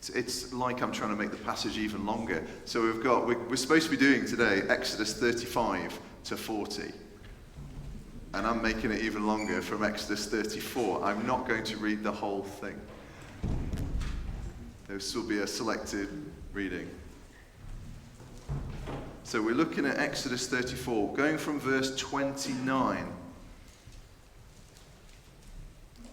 It's like I'm trying to make the passage even longer. So we're supposed to be doing today Exodus 35 to 40. And I'm making it even longer from Exodus 34. I'm not going to read the whole thing. This will be a selected reading. So we're looking at Exodus 34, going from verse 29.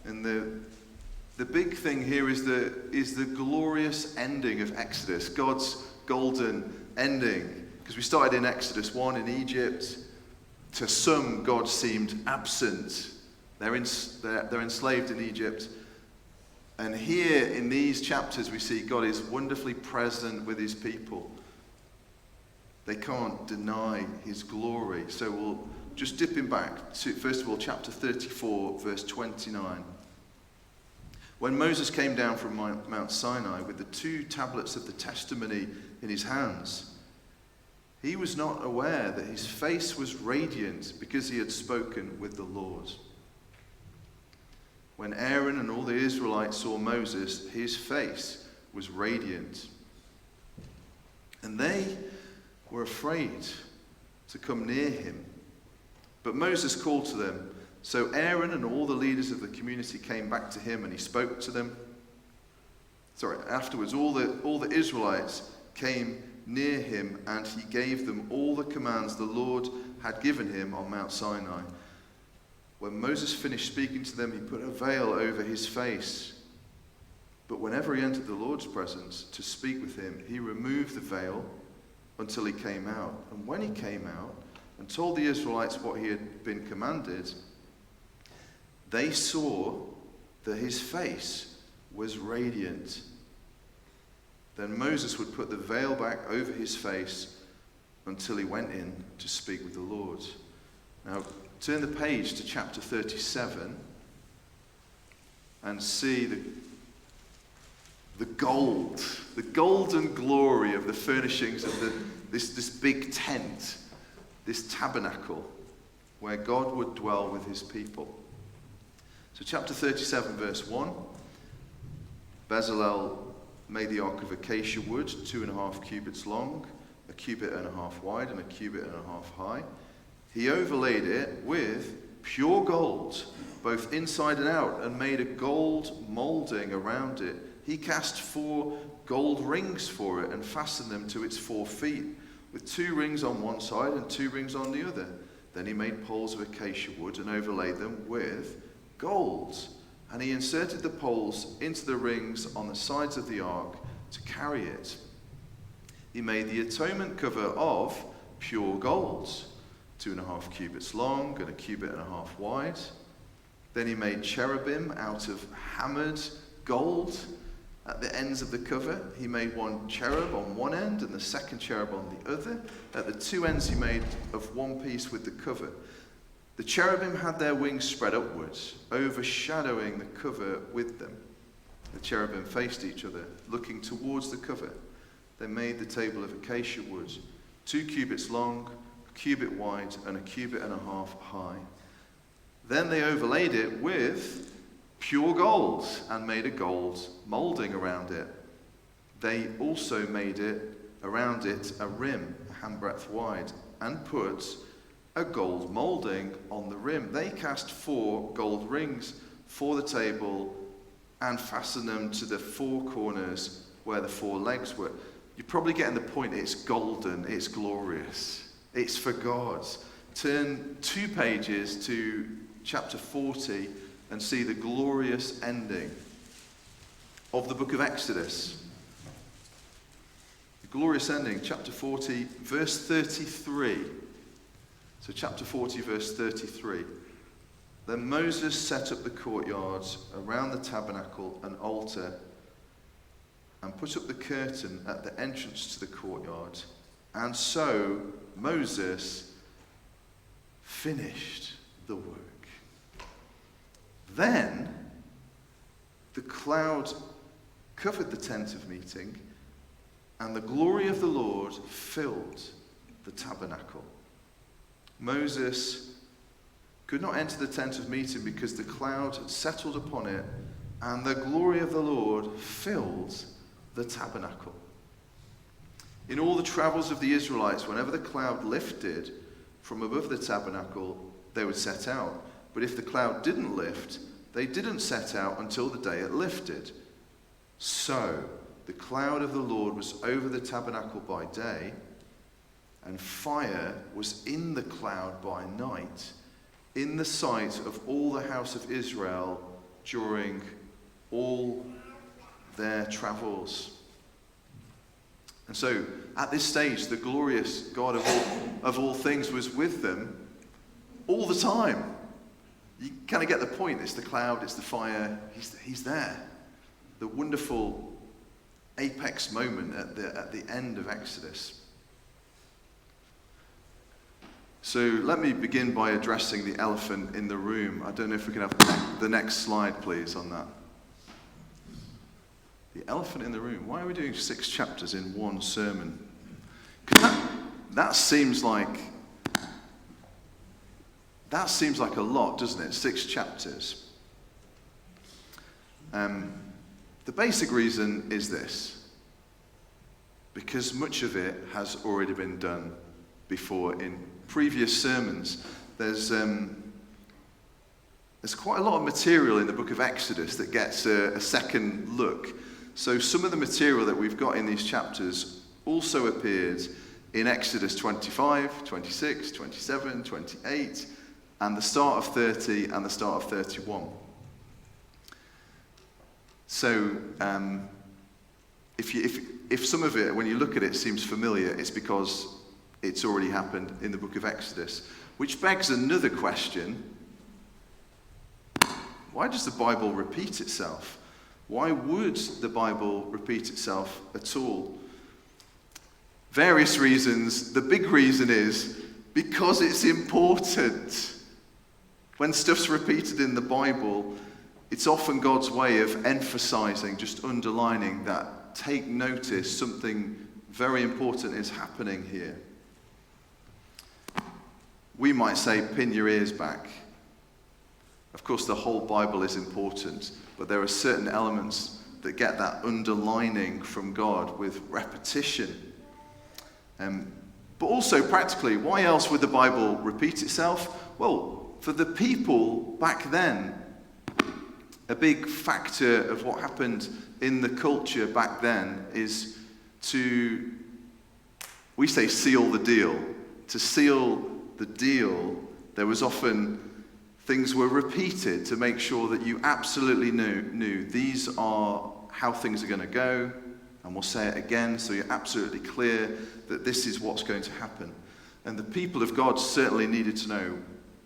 And the big thing here is the glorious ending of Exodus, God's golden ending. Because we started in Exodus 1 in Egypt. To some, God seemed absent. They're enslaved in Egypt. And here in these chapters we see God is wonderfully present with his people. They can't deny his glory. So we'll just dip in back to, first of all, chapter 34, verse 29. When Moses came down from Mount Sinai with the 2 tablets of the testimony in his hands, he was not aware that his face was radiant because he had spoken with the Lord. When Aaron and all the Israelites saw Moses, his face was radiant. And they were afraid to come near him. But Moses called to them. So Aaron and all the leaders of the community came back to him, and he spoke to them. Afterwards, all the Israelites came near him, and he gave them all the commands the Lord had given him on Mount Sinai. When Moses finished speaking to them, he put a veil over his face. But whenever he entered the Lord's presence to speak with him, he removed the veil until he came out. And when he came out and told the Israelites what he had been commanded, they saw that his face was radiant. Then Moses would put the veil back over his face until he went in to speak with the Lord. Now, turn the page to chapter 37 and see the golden glory of the furnishings of this big tent, this tabernacle, where God would dwell with his people. So chapter 37, verse 1, Bezalel made the ark of acacia wood, 2.5 cubits long, 1.5 cubits wide, and 1.5 cubits high. He overlaid it with pure gold, both inside and out, and made a gold molding around it. He cast 4 gold rings for it and fastened them to its 4 feet, with 2 rings on one side and 2 rings on the other. Then he made poles of acacia wood and overlaid them with gold. And he inserted the poles into the rings on the sides of the ark to carry it. He made the atonement cover of pure gold, 2.5 cubits long and 1.5 cubits wide. Then he made cherubim out of hammered gold at the ends of the cover. He made 1 cherub on one end and the second cherub on the other. At the 2 ends he made of one piece with the cover. The cherubim had their wings spread upwards, overshadowing the cover with them. The cherubim faced each other, looking towards the cover. They made the table of acacia wood, 2 cubits long, 1 cubit wide, and 1.5 cubits high. Then they overlaid it with pure gold and made a gold molding around it. They also made it around it a rim, a handbreadth wide, and put a gold molding on the rim. They cast 4 gold rings for the table and fastened them to the 4 corners where the 4 legs were. You're probably getting the point. It's golden, it's glorious, it's for God. Turn 2 pages to chapter 40 and see the glorious ending of the book of Exodus. The glorious ending, chapter 40, verse 33. So chapter 40, verse 33. Then Moses set up the courtyards around the tabernacle and altar and put up the curtain at the entrance to the courtyard. And so Moses finished the work. Then the cloud covered the tent of meeting, and the glory of the Lord filled the tabernacle. Moses could not enter the tent of meeting because the cloud had settled upon it, and the glory of the Lord filled the tabernacle. In all the travels of the Israelites, whenever the cloud lifted from above the tabernacle, they would set out. But if the cloud didn't lift, they didn't set out until the day it lifted. So the cloud of the Lord was over the tabernacle by day, and fire was in the cloud by night, in the sight of all the house of Israel during all their travels. And so, at this stage, the glorious God of all things was with them all the time. You kind of get the point. It's the cloud, it's the fire. He's there. The wonderful apex moment at the end of Exodus. So let me begin by addressing the elephant in the room. I don't know if we can have the next slide, please, on that. The elephant in the room. Why are we doing 6 chapters in one sermon? That seems like a lot, doesn't it? 6 chapters. The basic reason is this: because much of it has already been done before in previous sermons. There's quite a lot of material in the book of Exodus that gets a second look. So some of the material that we've got in these chapters also appeared in Exodus 25, 26, 27, 28, and the start of 30 and the start of 31. So if some of it, when you look at it, seems familiar, it's because it's already happened in the book of Exodus. Which begs another question. Why does the Bible repeat itself? Why would the Bible repeat itself at all? Various reasons. The big reason is because it's important. When stuff's repeated in the Bible, it's often God's way of emphasizing, just underlining that, take notice, something very important is happening here. We might say, pin your ears back. Of course, the whole Bible is important, but there are certain elements that get that underlining from God with repetition. But also, practically, why else would the Bible repeat itself? Well, for the people back then, a big factor of what happened in the culture back then is to, we say, seal the deal. To seal the deal, there was often things were repeated to make sure that you absolutely knew these are how things are going to go, and we'll say it again so you're absolutely clear that this is what's going to happen. And the people of God certainly needed to know,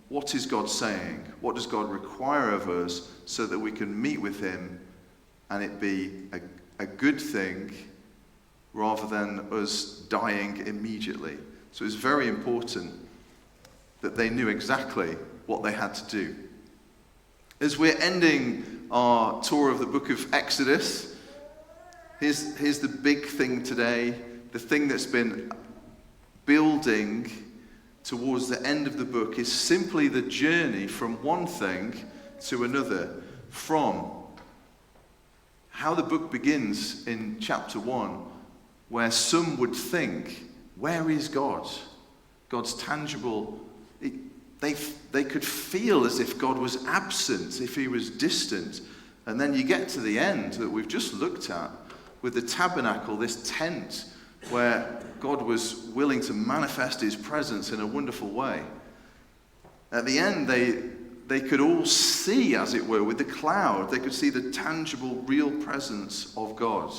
what is God saying? What does God require of us so that we can meet with him and it be a good thing rather than us dying immediately? So it's very important that they knew exactly what they had to do. As we're ending our tour of the book of Exodus, here's the big thing today, the thing that's been building towards the end of the book is simply the journey from one thing to another, from how the book begins in chapter 1, where some would think, where is God? God's tangible. They could feel as if God was absent, if he was distant. And then you get to the end that we've just looked at with the tabernacle, this tent where God was willing to manifest his presence in a wonderful way. At the end, they could all see, as it were, with the cloud, they could see the tangible, real presence of God.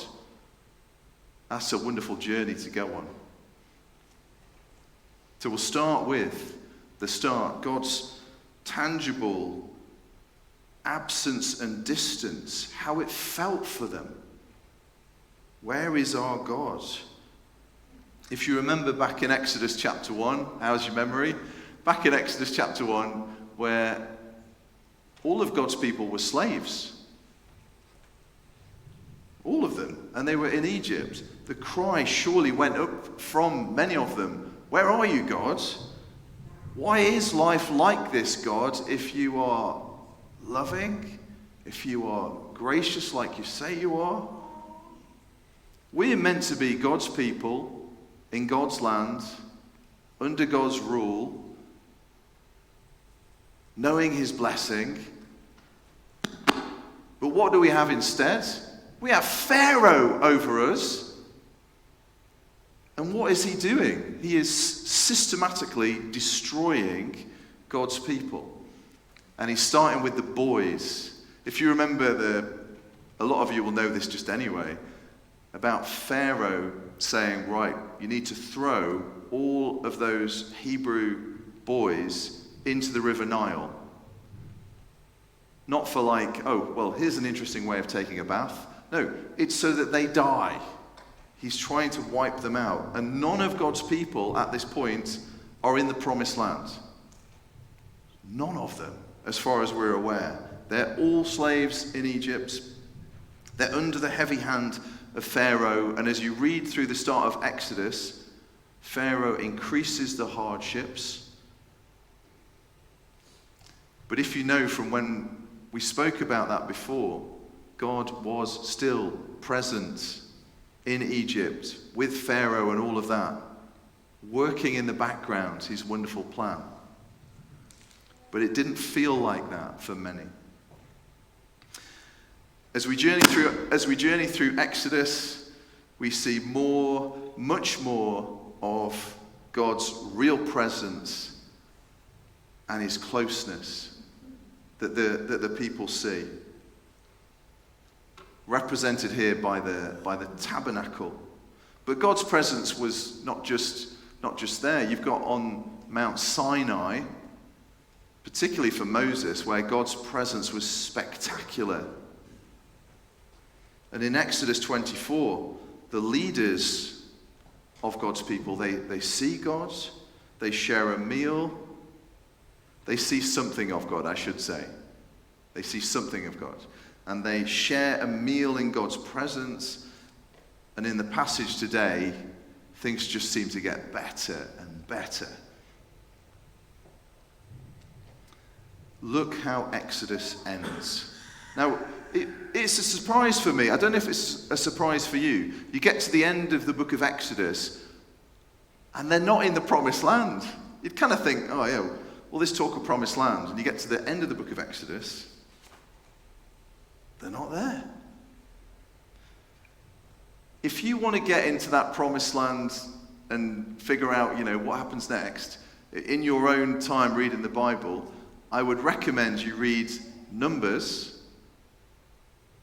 That's a wonderful journey to go on. So we'll start with the start, God's tangible absence and distance, how it felt for them. Where is our God? If you remember back in Exodus chapter 1, how's your memory? Back in Exodus chapter 1, where all of God's people were slaves. All of them. And they were in Egypt. The cry surely went up from many of them, where are you, God? Why is life like this, God, if you are loving, if you are gracious like you say you are? We are meant to be God's people, in God's land, under God's rule, knowing his blessing. But what do we have instead? We have Pharaoh over us. And what is he doing? He is systematically destroying God's people. And he's starting with the boys. If you remember, a lot of you will know this just anyway, about Pharaoh saying, right, you need to throw all of those Hebrew boys into the River Nile. Not for like, oh, well, here's an interesting way of taking a bath. No, it's so that they die. He's trying to wipe them out. And none of God's people at this point are in the promised land. None of them, as far as we're aware. They're all slaves in Egypt. They're under the heavy hand of Pharaoh. And as you read through the start of Exodus, Pharaoh increases the hardships. But if you know from when we spoke about that before, God was still present in Egypt with Pharaoh and all of that, working in the background his wonderful plan. But it didn't feel like that for many. As we journey through Exodus, we see much more of God's real presence and his closeness that the people see. Represented here by the tabernacle. But God's presence was not just there. You've got on Mount Sinai, particularly for Moses, where God's presence was spectacular. And in Exodus 24, the leaders of God's people, they see God, they share a meal, they see something of God, I should say. They see something of God. And they share a meal in God's presence. And in the passage today, things just seem to get better and better. Look how Exodus ends. Now, it's a surprise for me. I don't know if it's a surprise for you. You get to the end of the book of Exodus, and they're not in the promised land. You'd kind of think, oh yeah, well, this talk of promised land. And you get to the end of the book of Exodus, they're not there. If you want to get into that promised land and figure out, what happens next, in your own time reading the Bible, I would recommend you read Numbers,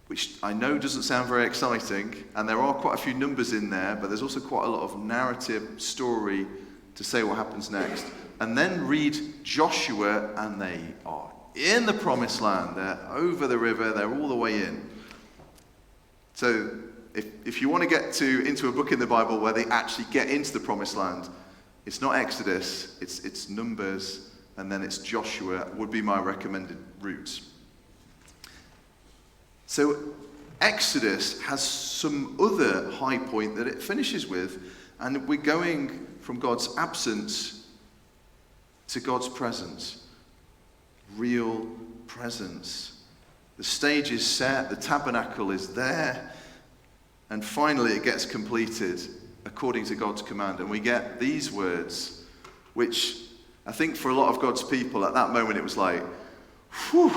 which I know doesn't sound very exciting, and there are quite a few numbers in there, but there's also quite a lot of narrative story to say what happens next. And then read Joshua, and they are in the promised land. They're over the river. They're all the way in. So if you want to get into a book in the Bible where they actually get into the promised land, it's not Exodus, it's Numbers, and then it's Joshua would be my recommended route. So Exodus has some other high point that it finishes with, and we're going from God's absence to God's presence. Real presence. The stage is set, the tabernacle is there, and finally it gets completed according to God's command. And we get these words, which I think for a lot of God's people at that moment it was like, whew,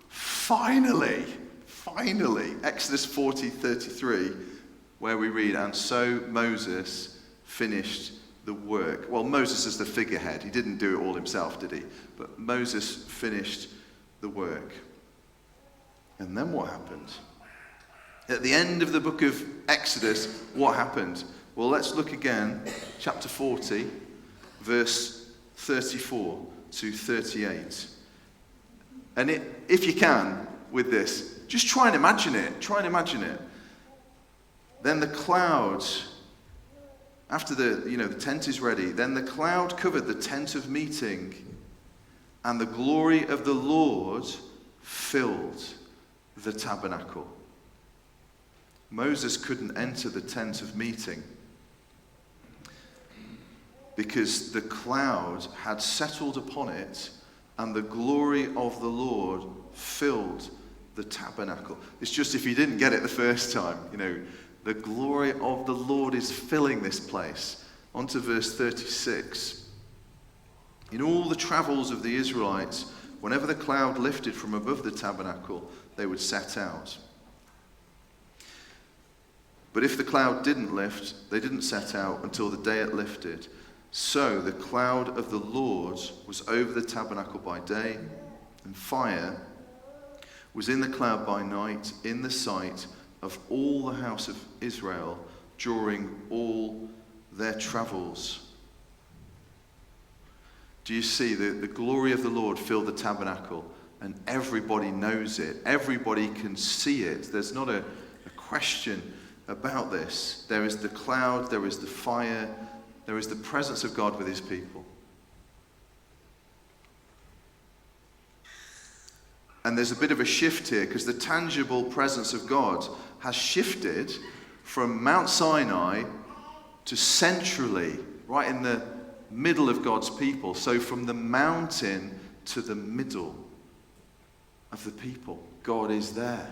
finally. Exodus 40:33, where we read, and so Moses finished the work. Well, Moses is the figurehead. He didn't do it all himself, did he? But Moses finished the work. And then what happened? At the end of the book of Exodus, what happened? Well, let's look again, chapter 40, verse 34 to 38. And if you can, with this, just try and imagine it. Then the cloud, after the tent is ready, then the cloud covered the tent of meeting, and the glory of the Lord filled the tabernacle. Moses couldn't enter the tent of meeting because the cloud had settled upon it, and the glory of the Lord filled the tabernacle. It's just if you didn't get it the first time, The glory of the Lord is filling this place. On to verse 36. In all the travels of the Israelites, whenever the cloud lifted from above the tabernacle, they would set out. But if the cloud didn't lift, they didn't set out until the day it lifted. So the cloud of the Lord was over the tabernacle by day, and fire was in the cloud by night, in the sight of all the house of Israel during all their travels. Do you see the glory of the Lord filled the tabernacle, and everybody knows it. Everybody can see it. There's not a question about this. There is the cloud, there is the fire, there is the presence of God with his people. And there's a bit of a shift here, because the tangible presence of God has shifted from Mount Sinai to centrally, right in the middle of God's people. So from the mountain to the middle of the people, God is there.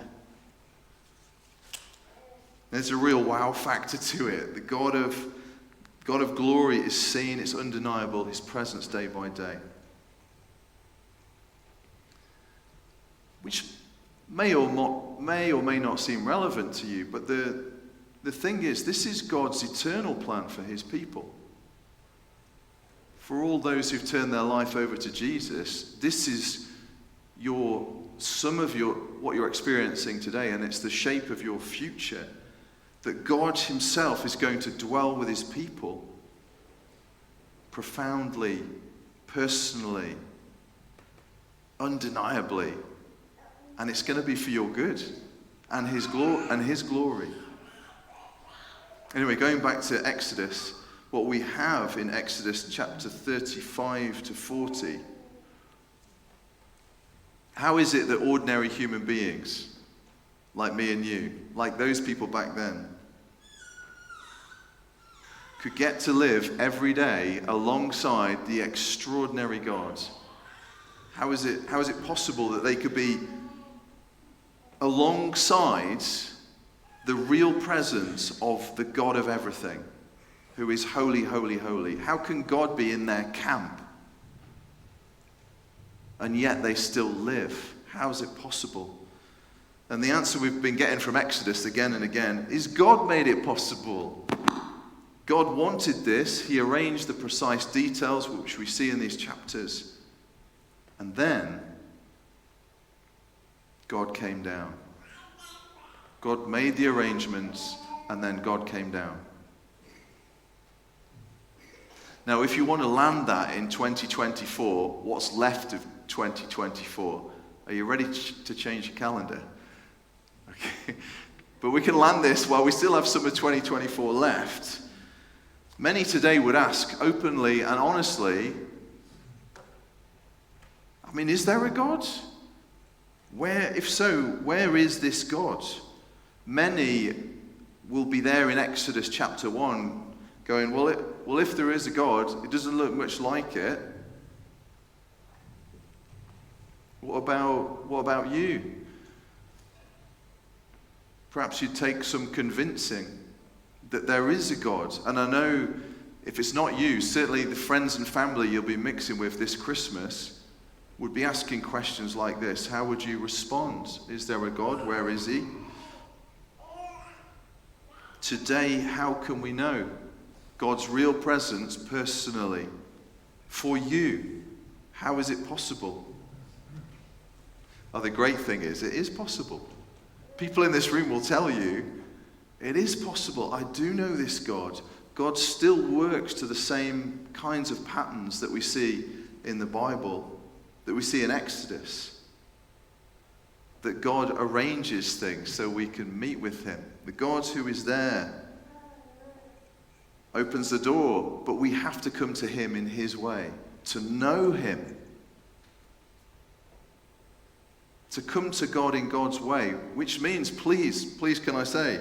There's a real wow factor to it. The God of glory is seen, it's undeniable, his presence day by day. Which may or may not seem relevant to you, but the thing is, this is God's eternal plan for his people. For all those who've turned their life over to Jesus, this is what you're experiencing today, and it's the shape of your future. That God himself is going to dwell with his people profoundly, personally, undeniably, and it's going to be for your good and his glory. Anyway, going back to Exodus, what we have in Exodus chapter 35 to 40, how is it that ordinary human beings, like me and you, like those people back then, could get to live every day alongside the extraordinary God? How is it possible that they could be alongside the real presence of the God of everything, who is holy, holy, holy? How can God be in their camp and yet they still live? How is it possible? And the answer we've been getting from Exodus again and again is God made it possible. God wanted this. He arranged the precise details which we see in these chapters. And then God came down. God made the arrangements, and then God came down. Now, if you want to land that in 2024, what's left of 2024, are you ready to change your calendar? Okay. But we can land this while we still have some of 2024 left. Many today would ask openly and honestly, is there a God? If so, where is this God? Many will be there in Exodus chapter 1 going, well, if there is a God, it doesn't look much like it. What about you? Perhaps you'd take some convincing that there is a God. And I know if it's not you, certainly the friends and family you'll be mixing with this Christmas would be asking questions like this. How would you respond? Is there a God? Where is he? Today, how can we know God's real presence personally for you? How is it possible? The great thing is, it is possible. People in this room will tell you, it is possible. I do know this God. God still works to the same kinds of patterns that we see in the Bible, that we see in Exodus. That God arranges things so we can meet with him. The God who is there opens the door, but we have to come to him in his way, to know him. To come to God in God's way, which means, please can I say,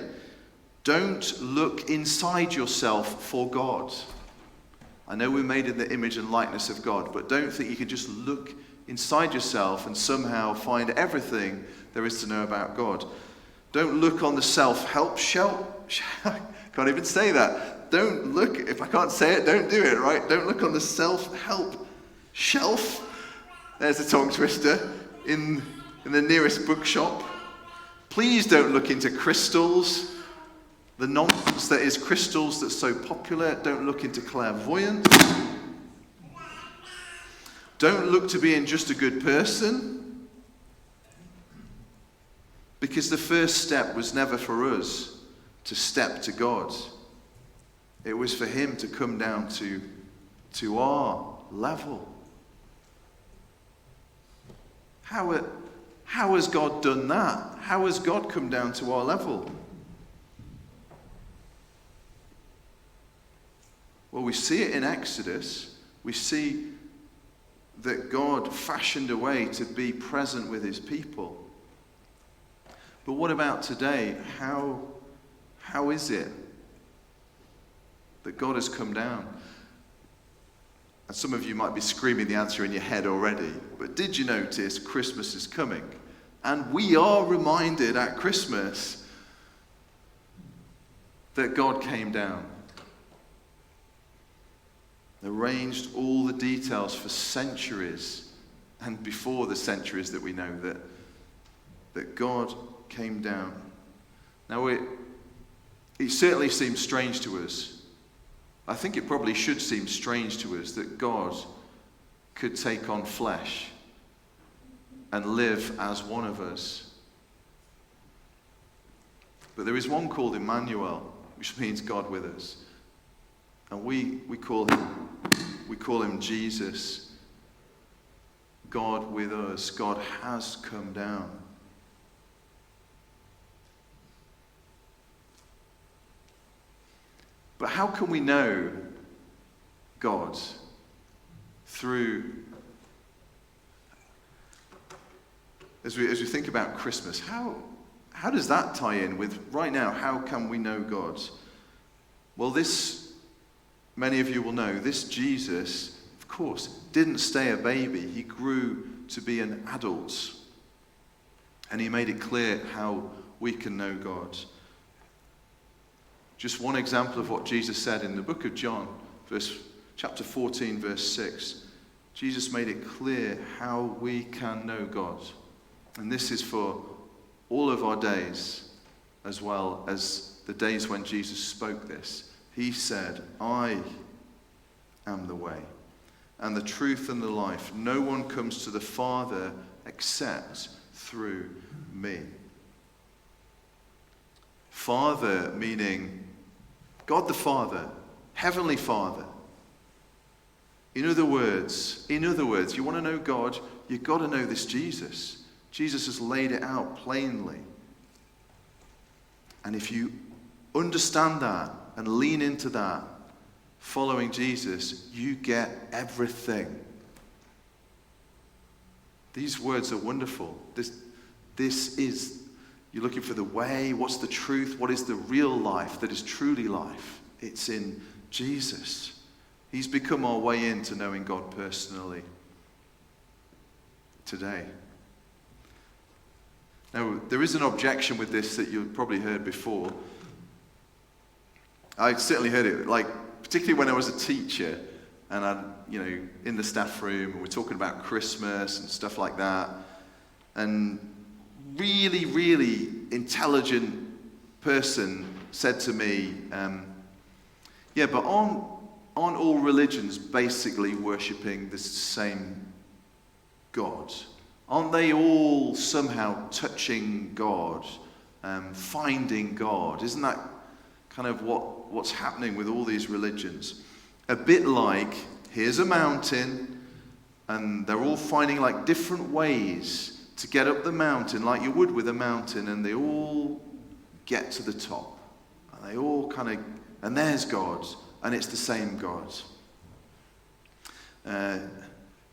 don't look inside yourself for God. I know we're made in the image and likeness of God, but don't think you can just look inside yourself and somehow find everything there is to know about God. Don't look on the self-help shelf. Can't even say that. Don't look, if I can't say it, don't do it, right? Don't look on the self-help shelf. There's a tongue twister in the nearest bookshop. Please don't look into crystals. The nonsense that is crystals that's so popular. Don't look into clairvoyance. Don't look to being just a good person. Because the first step was never for us to step to God. It was for him to come down to our level. How has God done that? How has God come down to our level? Well, we see it in Exodus. We see that God fashioned a way to be present with his people. But what about today? How is it that God has come down? And some of you might be screaming the answer in your head already. But did you notice Christmas is coming? And we are reminded at Christmas that God came down. Arranged all the details for centuries and before the centuries that we know that God came down. Now it certainly seems strange to us. I think it probably should seem strange to us that God could take on flesh and live as one of us. But there is one called Emmanuel, which means God with us. And we call him Jesus. God with us. God has come down. But how can we know God through, as we think about Christmas, how does that tie in with right now? How can we know God? Well, many of you will know, this Jesus, of course, didn't stay a baby. He grew to be an adult. And he made it clear how we can know God. Just one example of what Jesus said in the book of John, chapter 14, verse 6. Jesus made it clear how we can know God. And this is for all of our days, as well as the days when Jesus spoke this. He said, I am the way, and the truth and the life. No one comes to the Father except through me. Father meaning God the Father, Heavenly Father. In other words, you want to know God, you've got to know this Jesus. Jesus has laid it out plainly. And if you understand that and lean into that, following Jesus, you get everything. These words are wonderful. This is, you're looking for the way, what's the truth, what is the real life that is truly life? It's in Jesus. He's become our way into knowing God personally today. Now, there is an objection with this that you've probably heard before. I certainly heard it, particularly when I was a teacher, and I'm, in the staff room, and we're talking about Christmas and stuff like that. And really, really intelligent person said to me, but aren't all religions basically worshipping the same God? Aren't they all somehow touching God, finding God? Isn't that kind of what's happening with all these religions? A bit like, here's a mountain, and they're all finding different ways to get up the mountain, like you would with a mountain, and they all get to the top. And they all and there's God, and it's the same God.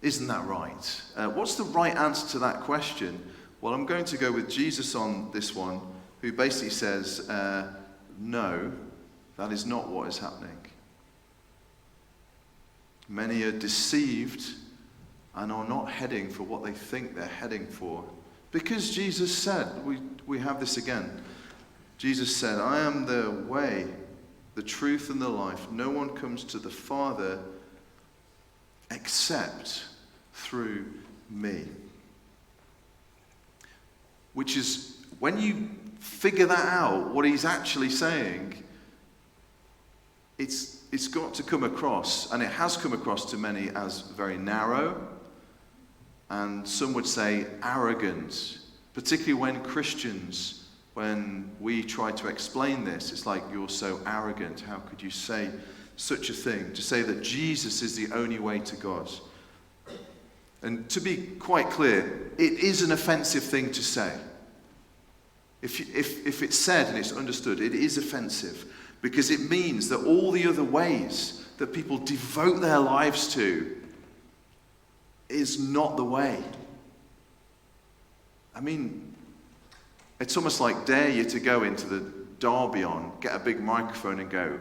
Isn't that right? What's the right answer to that question? Well, I'm going to go with Jesus on this one, who basically says, no, that is not what is happening. Many are deceived and are not heading for what they think they're heading for. Because Jesus said, we have this again, Jesus said, I am the way, the truth, and the life. No one comes to the Father except through me. Which is, when you figure that out, what he's actually saying, it's got to come across, and it has come across to many as very narrow, and some would say arrogant, particularly when Christians, when we try to explain this, it's like, you're so arrogant, how could you say such a thing? To say that Jesus is the only way to God. And to be quite clear, it is an offensive thing to say. If it's said and it's understood, it is offensive, because it means that all the other ways that people devote their lives to is not the way. I mean, it's almost like dare you to go into the Derby on, get a big microphone and go,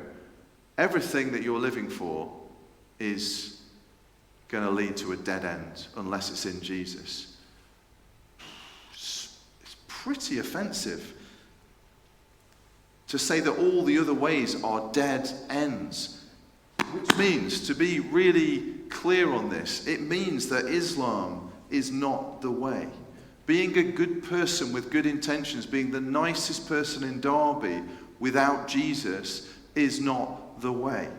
everything that you're living for is going to lead to a dead end unless it's in Jesus. It's pretty offensive to say that all the other ways are dead ends, which means, to be really clear on this, it means that Islam is not the way. Being a good person with good intentions, being the nicest person in Derby without Jesus is not the way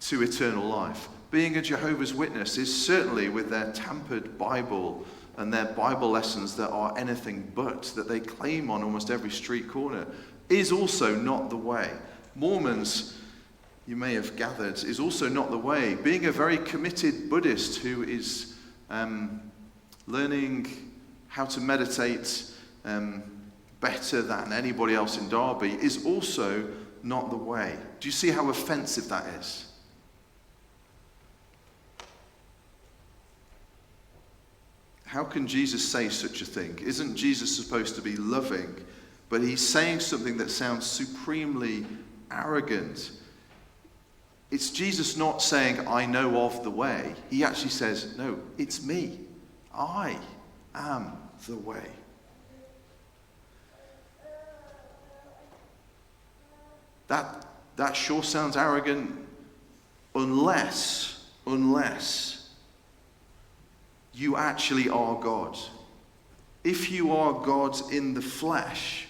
to eternal life. Being a Jehovah's Witness is certainly, with their tampered Bible and their Bible lessons that are anything but, that they claim on almost every street corner, is also not the way. Mormons, you may have gathered, is also not the way. Being a very committed Buddhist who is learning how to meditate better than anybody else in Derby is also not the way. Do you see how offensive that is? How can Jesus say such a thing? Isn't Jesus supposed to be loving? But he's saying something that sounds supremely arrogant. It's Jesus not saying, I know of the way. He actually says, no, it's me. I am the way. That sure sounds arrogant unless you actually are God. If you are God in the flesh,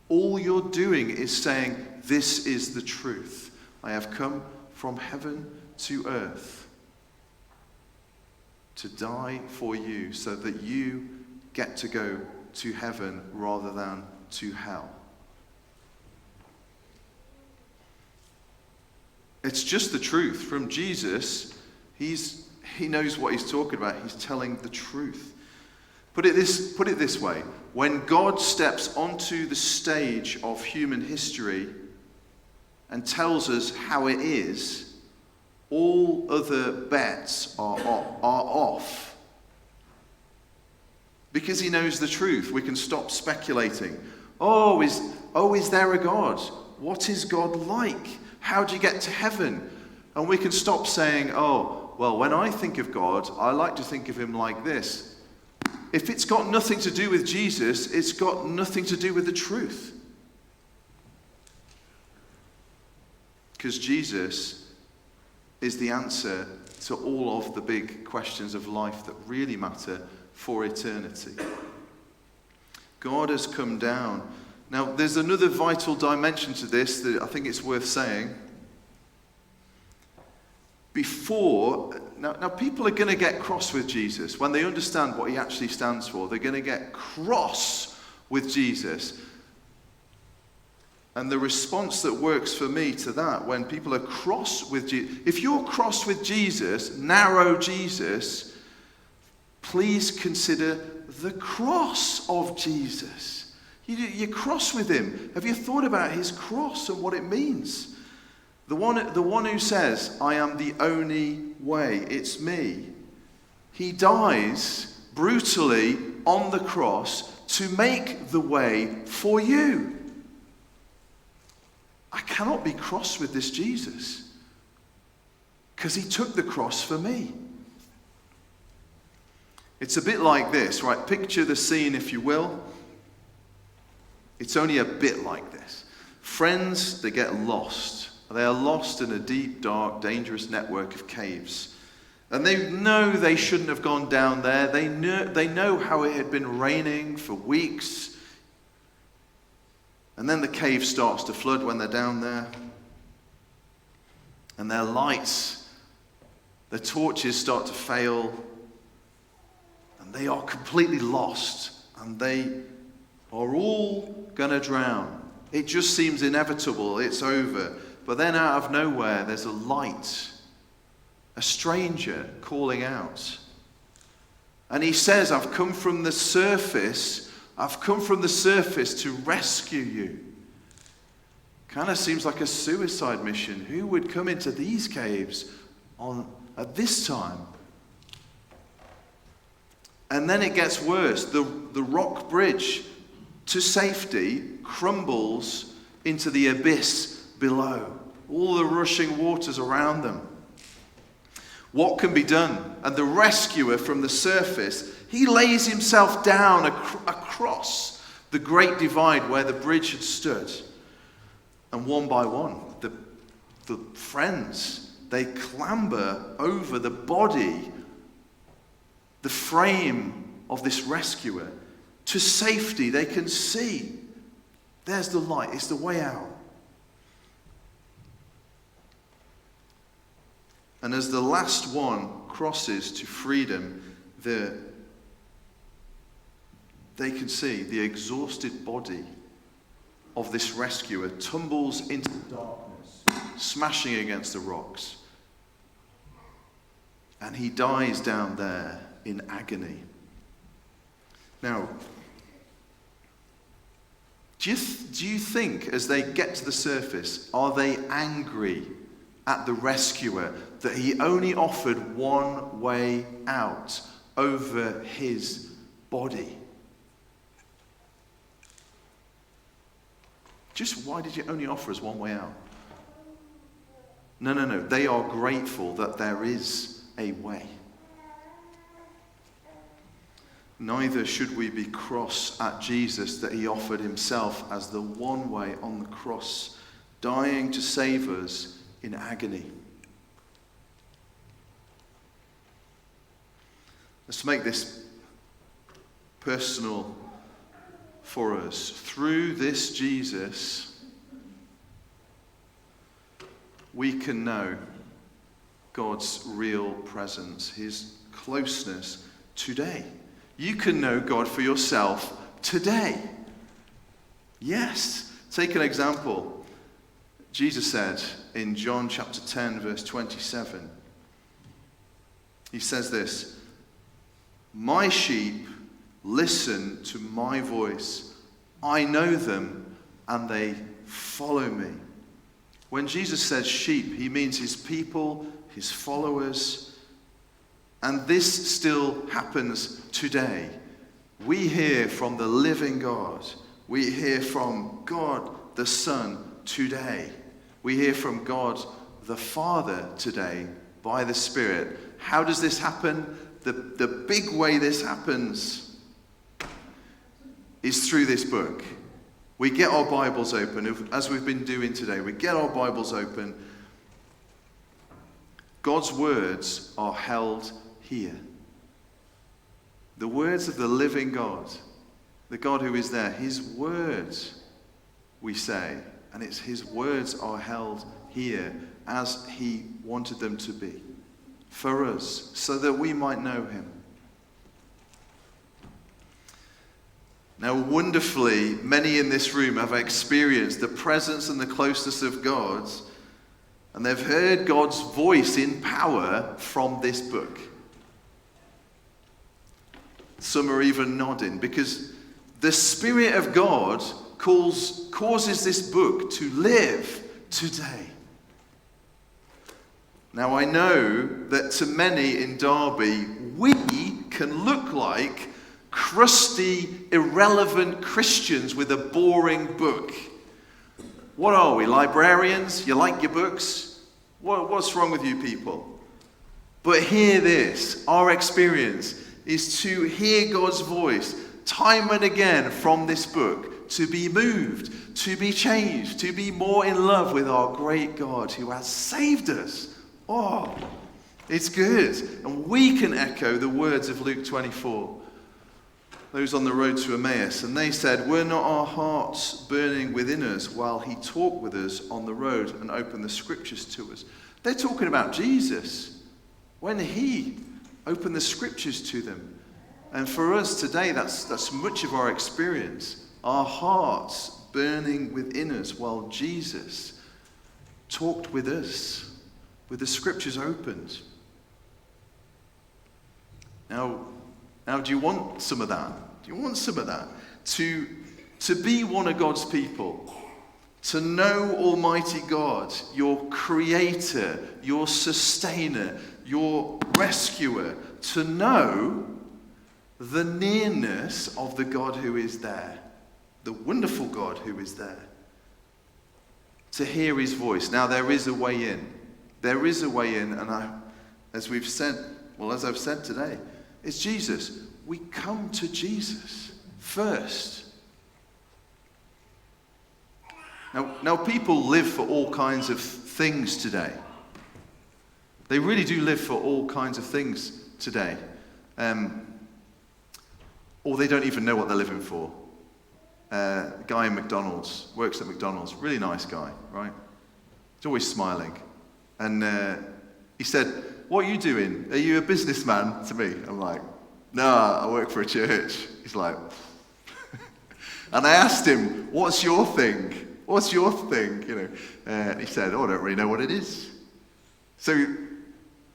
all you're doing is saying, this is the truth. I have come from heaven to earth to die for you so that you get to go to heaven rather than to hell. It's just the truth. From Jesus, he knows what he's talking about. He's telling the truth. Put it this way. When God steps onto the stage of human history and tells us how it is, all other bets are off. Because he knows the truth. We can stop speculating. Is there a God? What is God like? How do you get to heaven? And we can stop saying, when I think of God, I like to think of him like this. If it's got nothing to do with Jesus, it's got nothing to do with the truth. Because Jesus is the answer to all of the big questions of life that really matter for eternity. God has come down. Now, there's another vital dimension to this that I think it's worth saying. Now people are going to get cross with Jesus. When they understand what he actually stands for, they're going to get cross with Jesus. And the response that works for me to that, when people are cross with Jesus, if you're cross with Jesus, narrow Jesus, please consider the cross of Jesus. You're cross with him. Have you thought about his cross and what it means? The one who says, I am the only way, it's me. He dies brutally on the cross to make the way for you. I cannot be cross with this Jesus because he took the cross for me. It's a bit like this, right? Picture the scene, if you will. It's only a bit like this. Friends, they get lost. They are lost in a deep, dark, dangerous network of caves. And they know they shouldn't have gone down there. They know how it had been raining for weeks. And then the cave starts to flood when they're down there. And their lights, their torches start to fail. And they are completely lost. And they are all going to drown. It just seems inevitable. It's over. But then out of nowhere, there's a light. A stranger calling out. And he says, I've come from the surface. I've come from the surface to rescue you. Kind of seems like a suicide mission. Who would come into these caves at this time? And then it gets worse. The rock bridge to safety crumbles into the abyss below. All the rushing waters around them. What can be done? And the rescuer from the surface, he lays himself down across the great divide where the bridge had stood. And one by one, the friends, they clamber over the body, the frame of this rescuer. To safety, they can see. There's the light. It's the way out. And as the last one crosses to freedom, they can see the exhausted body of this rescuer tumbles into the darkness, smashing against the rocks. And he dies down there in agony. Now, do you think as they get to the surface, are they angry at the rescuer that he only offered one way out over his body? Just why did you only offer us one way out? No. They are grateful that there is a way. Neither should we be cross at Jesus that he offered himself as the one way on the cross, dying to save us in agony. Let's make this personal for us. Through this Jesus, we can know God's real presence, his closeness today. You can know God for yourself today. Yes. Take an example. Jesus said in John chapter 10, verse 27, he says this, "My sheep listen to my voice. I know them and they follow me." When Jesus says sheep, he means his people, his followers. And this still happens today. We hear from the living God. We hear from God the Son today. We hear from God the Father today by the Spirit. How does this happen? The big way this happens is through this book. We get our Bibles open, as we've been doing today. We get our Bibles open. God's words are held here. The words of the living God, the God who is there, his words, we say, and it's his words are held here as he wanted them to be for us, so that we might know him. Now, wonderfully, many in this room have experienced the presence and the closeness of God, and they've heard God's voice in power from this book. Some are even nodding, because the Spirit of God causes this book to live today. Now, I know that to many in Derby, we can look like crusty, irrelevant Christians with a boring book. What are we, librarians? You like your books? What's wrong with you people? But hear this, our experience is to hear God's voice time and again from this book, to be moved, to be changed, to be more in love with our great God who has saved us. Oh, it's good. And we can echo the words of Luke 24. Those on the road to Emmaus, and they said, were not our hearts burning within us while he talked with us on the road and opened the scriptures to us? They're talking about Jesus when he opened the scriptures to them. And for us today, that's much of our experience. Our hearts burning within us while Jesus talked with us, with the scriptures opened. Now, do you want some of that? Do you want some of that? To be one of God's people, to know Almighty God, your creator, your sustainer, your rescuer, to know the nearness of the God who is there, the wonderful God who is there, to hear his voice. Now, there is a way in. There is a way in, and as I've said today, it's Jesus. We come to Jesus first. Now people live for all kinds of things today. They really do live for all kinds of things today. Or they don't even know what they're living for. A guy in McDonald's, works at McDonald's, really nice guy, right? He's always smiling. And he said, what are you doing? Are you a businessman? To me, I'm like, no, I work for a church. He's like, and I asked him, what's your thing? What's your thing? He said, I don't really know what it is. So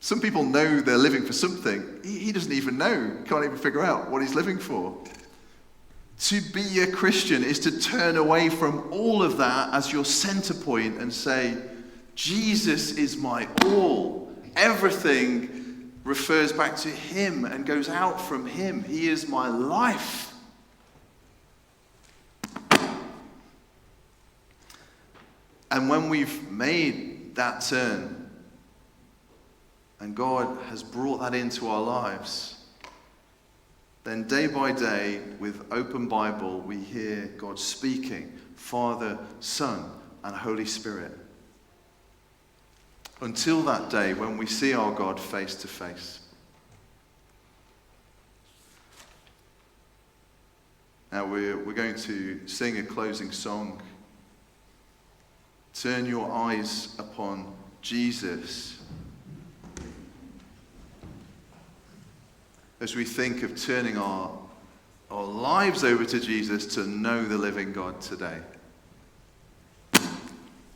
some people know they're living for something. He doesn't even know, can't even figure out what he's living for. To be a Christian is to turn away from all of that as your center point and say, Jesus is my all. Everything refers back to him and goes out from him. He is my life. And when we've made that turn, and God has brought that into our lives, then day by day, with open Bible, we hear God speaking, Father, Son, and Holy Spirit. Until that day when we see our God face to face. Now we're going to sing a closing song. Turn your eyes upon Jesus. As we think of turning our lives over to Jesus to know the living God today.